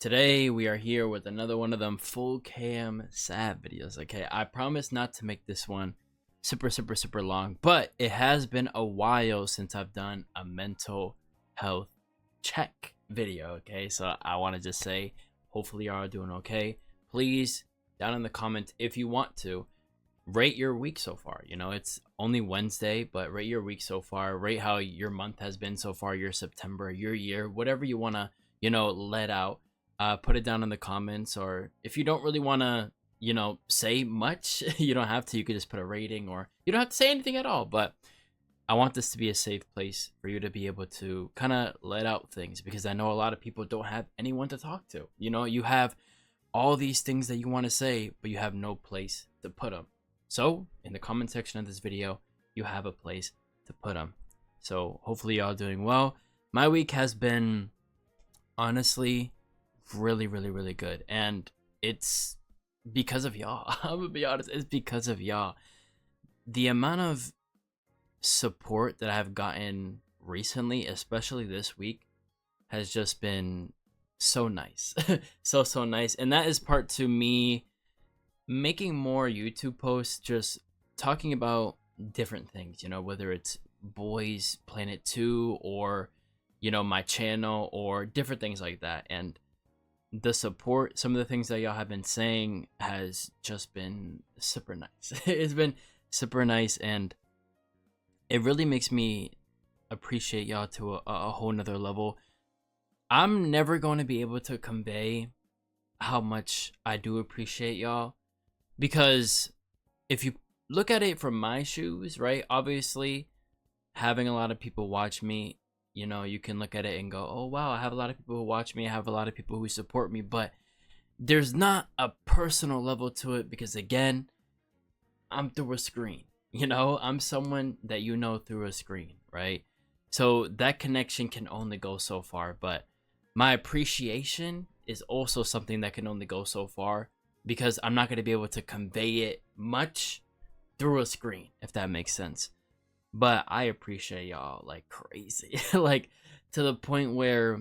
Today we are here with another one of them full cam sad videos. Okay, I promise not to make this one super long, but it has been a while since I've done a mental health check video. Okay, so I want to just say hopefully y'all are doing okay. Please, down in the comments, if you want to, rate your week so far. You know, it's only Wednesday, but rate your week so far. Rate how your month has been so far, your September, your year, whatever you want to, let out. Put it down in the comments, or if you don't really want to, say much, you don't have to. You could just put a rating, or you don't have to say anything at all. But I want this to be a safe place for you to be able to kind of let out things, because I know a lot of people don't have anyone to talk to. You have all these things that you want to say, but you have no place to put them. So in the comment section of this video, you have a place to put them. So hopefully y'all doing well. My week has been honestly really good, and it's because of y'all. I'm gonna be honest, it's because of y'all. The amount of support that I've gotten recently, especially this week, has just been so nice. So nice. And that is part to me making more YouTube posts, just talking about different things, whether it's Boys Planet 2 or my channel or different things like that. And the support, some of the things that y'all have been saying, has just been super nice. It's been super nice, and it really makes me appreciate y'all to a whole nother level. I'm never going to be able to convey how much I do appreciate y'all, because if you look at it from my shoes, right, obviously having a lot of people watch me, you can look at it and go, oh wow, I have a lot of people who watch me, I have a lot of people who support me, but there's not a personal level to it, because again, I'm through a screen. I'm someone that through a screen, right? So that connection can only go so far, but my appreciation is also something that can only go so far, because I'm not going to be able to convey it much through a screen, if that makes sense. But I appreciate y'all like crazy. Like, to the point where,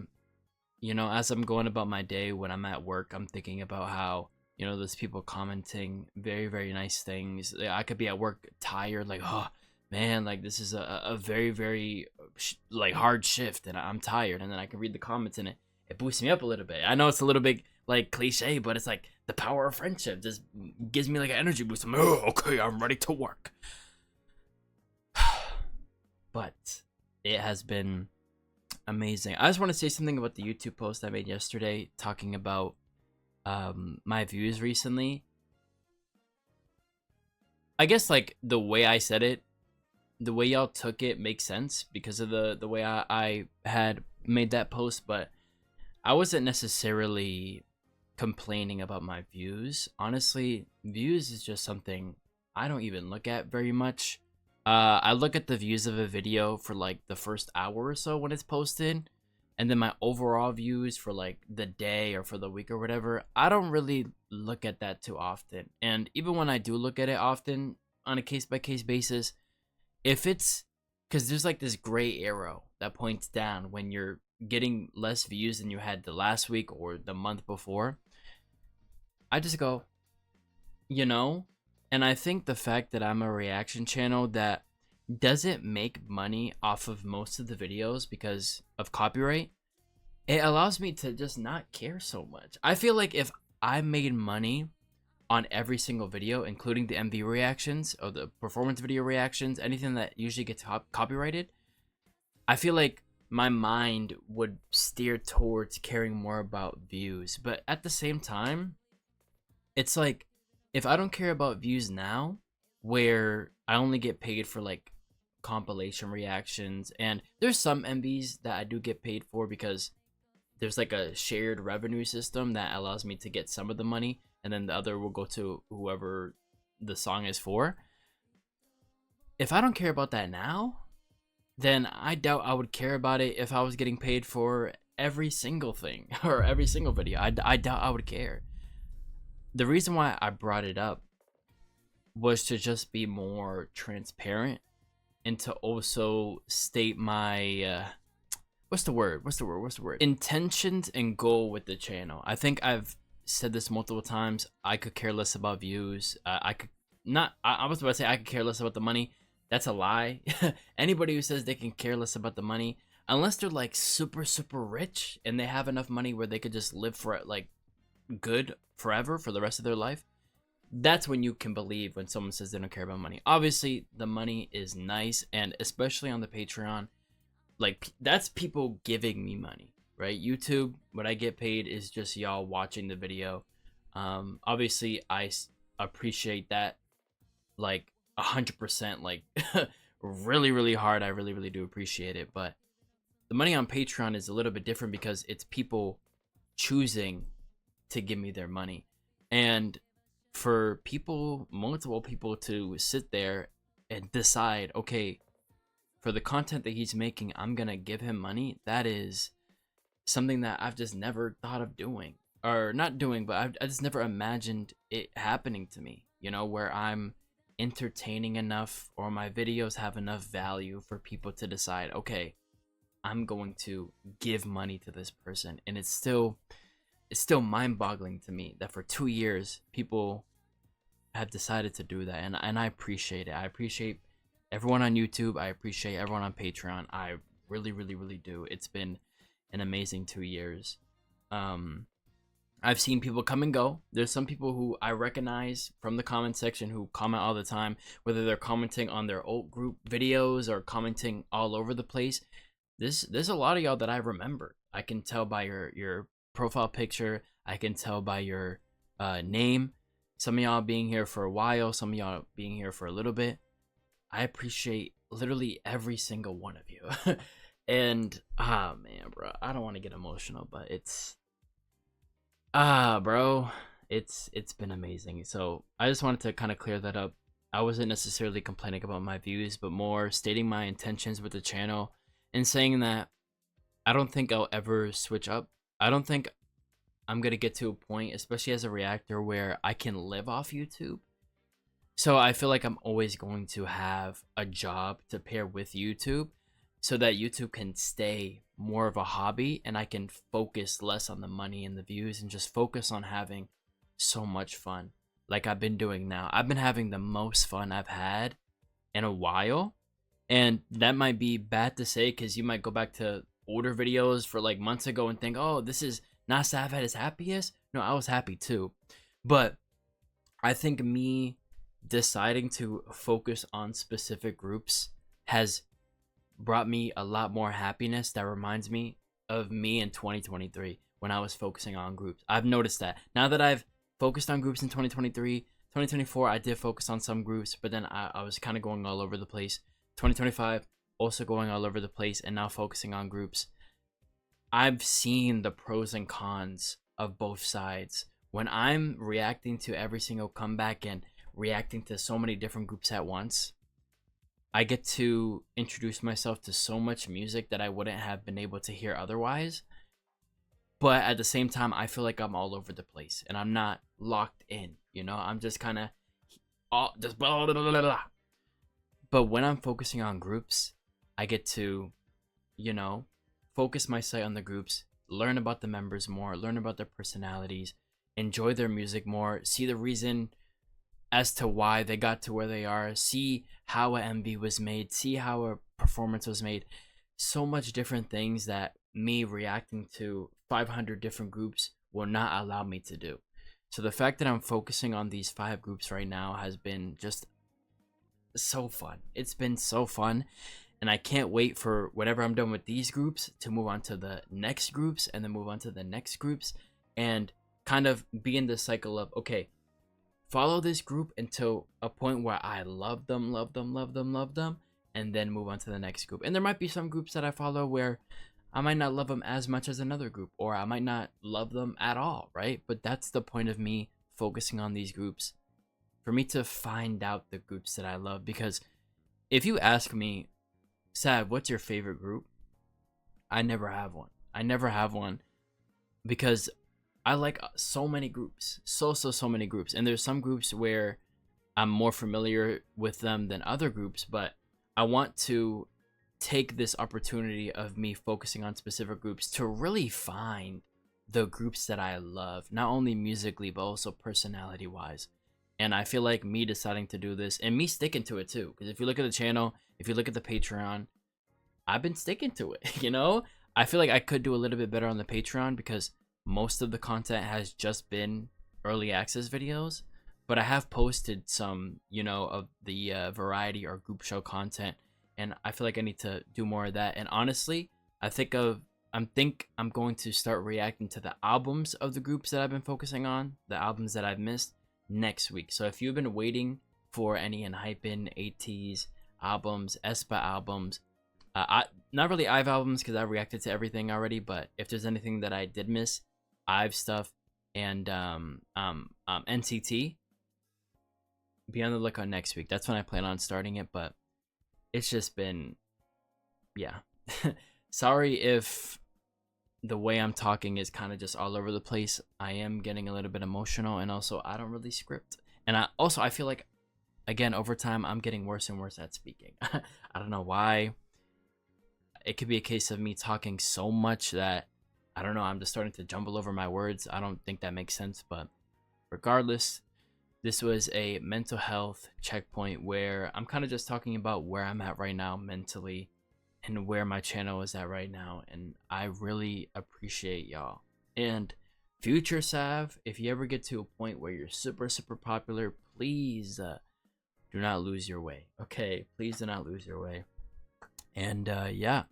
as I'm going about my day, when I'm at work, I'm thinking about how, there's people commenting very nice things. I could be at work tired, like, oh man, like this is a very like hard shift, and I'm tired, and then I can read the comments, and it boosts me up a little bit. I know it's a little bit like cliche, but it's like the power of friendship just gives me like an energy boost. I'm like, oh, okay, I'm ready to work. But it has been amazing. I just want to say something about the YouTube post I made yesterday talking about my views recently. I guess like the way I said it, the way y'all took it makes sense because of the way I had made that post, but I wasn't necessarily complaining about my views. Honestly, views is just something I don't even look at very much. I look at the views of a video for like the first hour or so when it's posted, and then my overall views for like the day or for the week or whatever. I don't really look at that too often. And even when I do look at it often on a case by case basis, if it's because there's like this gray arrow that points down when you're getting less views than you had the last week or the month before, I just go, and I think the fact that I'm a reaction channel that doesn't make money off of most of the videos because of copyright, it allows me to just not care so much. I feel like if I made money on every single video, including the MV reactions or the performance video reactions, anything that usually gets copyrighted, I feel like my mind would steer towards caring more about views. But at the same time, it's like, if I don't care about views now, where I only get paid for like compilation reactions, and there's some MVs that I do get paid for because there's like a shared revenue system that allows me to get some of the money, and then the other will go to whoever the song is for. If I don't care about that now, then I doubt I would care about it if I was getting paid for every single thing or every single video. I doubt I would care. The reason why I brought it up was to just be more transparent, and to also state my what's the word? Intentions and goal with the channel. I think I've said this multiple times. I could care less about views. I could not. I was about to say I could care less about the money. That's a lie. Anybody who says they can care less about the money, unless they're like super rich and they have enough money where they could just live for like good forever for the rest of their life, that's when you can believe when someone says they don't care about money. Obviously, the money is nice, and especially on the Patreon, like that's people giving me money, right? YouTube, what I get paid is just y'all watching the video. Obviously, appreciate that like 100%, like really hard. I really do appreciate it, but the money on Patreon is a little bit different because it's people choosing to give me their money. And for people, multiple people, to sit there and decide, okay, for the content that he's making, I'm gonna give him money, that is something that I've just never thought of doing. Or not doing, but I just never imagined it happening to me, you know, where I'm entertaining enough or my videos have enough value for people to decide, okay, I'm going to give money to this person. And it's still mind-boggling to me that for 2 years people have decided to do that, and I appreciate it. I appreciate everyone on YouTube. I appreciate everyone on Patreon. I really do. It's been an amazing 2 years. I've seen people come and go. There's some people who I recognize from the comment section who comment all the time, whether they're commenting on their old group videos or commenting all over the place. There's a lot of y'all that I remember. I can tell by your profile picture. I can tell by your name. Some of y'all being here for a while, some of y'all being here for a little bit. I appreciate literally every single one of you. And man, bro, I don't want to get emotional, but it's bro, it's been amazing. So I just wanted to kind of clear that up. I wasn't necessarily complaining about my views, but more stating my intentions with the channel and saying that I don't think I'll ever switch up. I don't think I'm gonna get to a point, especially as a reactor, where I can live off YouTube. So I feel like I'm always going to have a job to pair with YouTube so that YouTube can stay more of a hobby and I can focus less on the money and the views and just focus on having so much fun like I've been doing now. I've been having the most fun I've had in a while, and that might be bad to say because you might go back to older videos for like months ago and think, oh, this is not Sav at his happiest. No, I was happy too, but I think me deciding to focus on specific groups has brought me a lot more happiness that reminds me of me in 2023 when I was focusing on groups. I've noticed that now that I've focused on groups in 2023, 2024 I did focus on some groups, but then I was kind of going all over the place. 2025 also going all over the place, and now focusing on groups. I've seen the pros and cons of both sides. When I'm reacting to every single comeback and reacting to so many different groups at once, I get to introduce myself to so much music that I wouldn't have been able to hear otherwise. But at the same time, I feel like I'm all over the place and I'm not locked in, you know? I'm just kind of just blah, blah, blah, blah, blah. But when I'm focusing on groups, I get to, you know, focus my sight on the groups, learn about the members more, learn about their personalities, enjoy their music more, see the reason as to why they got to where they are, see how an MV was made, see how a performance was made. So much different things that me reacting to 500 different groups will not allow me to do. So the fact that I'm focusing on these 5 groups right now has been just so fun. It's been so fun, and I can't wait for whenever I'm done with these groups to move on to the next groups and then move on to the next groups and kind of be in this cycle of, okay, follow this group until a point where I love them, and then move on to the next group. And there might be some groups that I follow where I might not love them as much as another group, or I might not love them at all, right? But that's the point of me focusing on these groups, for me to find out the groups that I love. Because if you ask me, Sav, what's your favorite group? I never have one. I never have one because I like so many groups, so many groups. And there's some groups where I'm more familiar with them than other groups, but I want to take this opportunity of me focusing on specific groups to really find the groups that I love, not only musically but also personality wise. And I feel like me deciding to do this and me sticking to it too, because if you look at the channel, if you look at the Patreon, I've been sticking to it. You know, I feel like I could do a little bit better on the Patreon because most of the content has just been early access videos, but I have posted some, you know, of the variety or group show content, and I feel like I need to do more of that. And honestly, I'm going to start reacting to the albums of the groups that I've been focusing on, the albums that I've missed, next week. So if you've been waiting for any Hypen, ATEEZ albums, aespa albums, not really IVE albums because I reacted to everything already, but if there's anything that I did miss, IVE stuff and NCT, be on the lookout next week. That's when I plan on starting it, but it's just been, yeah. Sorry if the way I'm talking is kind of just all over the place. I am getting a little bit emotional, and also I don't really script. And I feel like, again, over time, I'm getting worse and worse at speaking. I don't know why. It could be a case of me talking so much that, I don't know, I'm just starting to jumble over my words. I don't think that makes sense, but regardless, this was a mental health checkpoint where I'm kind of just talking about where I'm at right now mentally and where my channel is at right now, and I really appreciate y'all. And future Sav, if you ever get to a point where you're super popular, please do not lose your way. Okay, please do not lose your way. And yeah,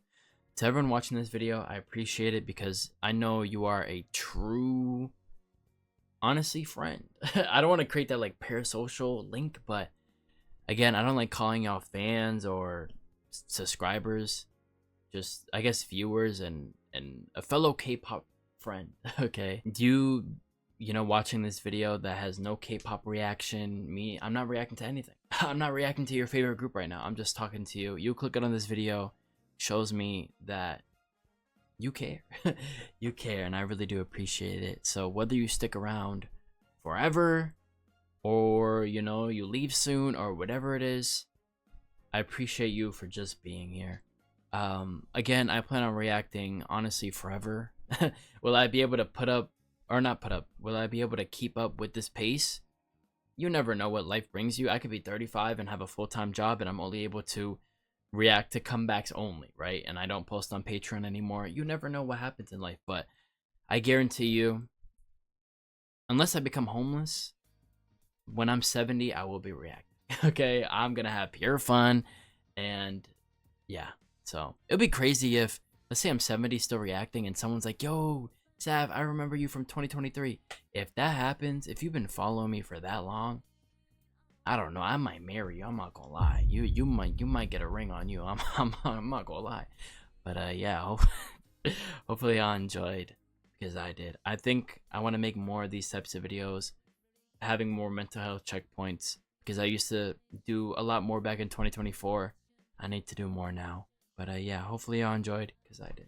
to everyone watching this video, I appreciate it because I know you are a true, honestly, friend. I don't want to create that like parasocial link, but again, I don't like calling y'all fans or subscribers, just I guess viewers and a fellow K-pop friend. Okay, you know, watching this video that has no K-pop reaction, I'm not reacting to anything. I'm not reacting to your favorite group right now. I'm just talking to you. You clicking on this video shows me that you care. You care, and I really do appreciate it. So whether you stick around forever or, you know, you leave soon or whatever it is, I appreciate you for just being here. Again, I plan on reacting honestly forever. Will I be able to put up or not put up? Will I be able to keep up with this pace? You never know what life brings you. I could be 35 and have a full-time job and I'm only able to react to comebacks only, right? And I don't post on Patreon anymore. You never know what happens in life, but I guarantee you, unless I become homeless, when I'm 70, I will be reacting. Okay, I'm gonna have pure fun, and yeah. So it'll be crazy if, let's say I'm 70 still reacting and someone's like, yo, Sav, I remember you from 2023. If that happens, if you've been following me for that long, I don't know, I might marry you. I'm not gonna lie. You might get a ring on you. I'm not gonna lie. But yeah, hopefully y'all enjoyed, because I did. I think I want to make more of these types of videos, having more mental health checkpoints, because I used to do a lot more back in 2024. I need to do more now. But yeah, hopefully y'all enjoyed, because I did.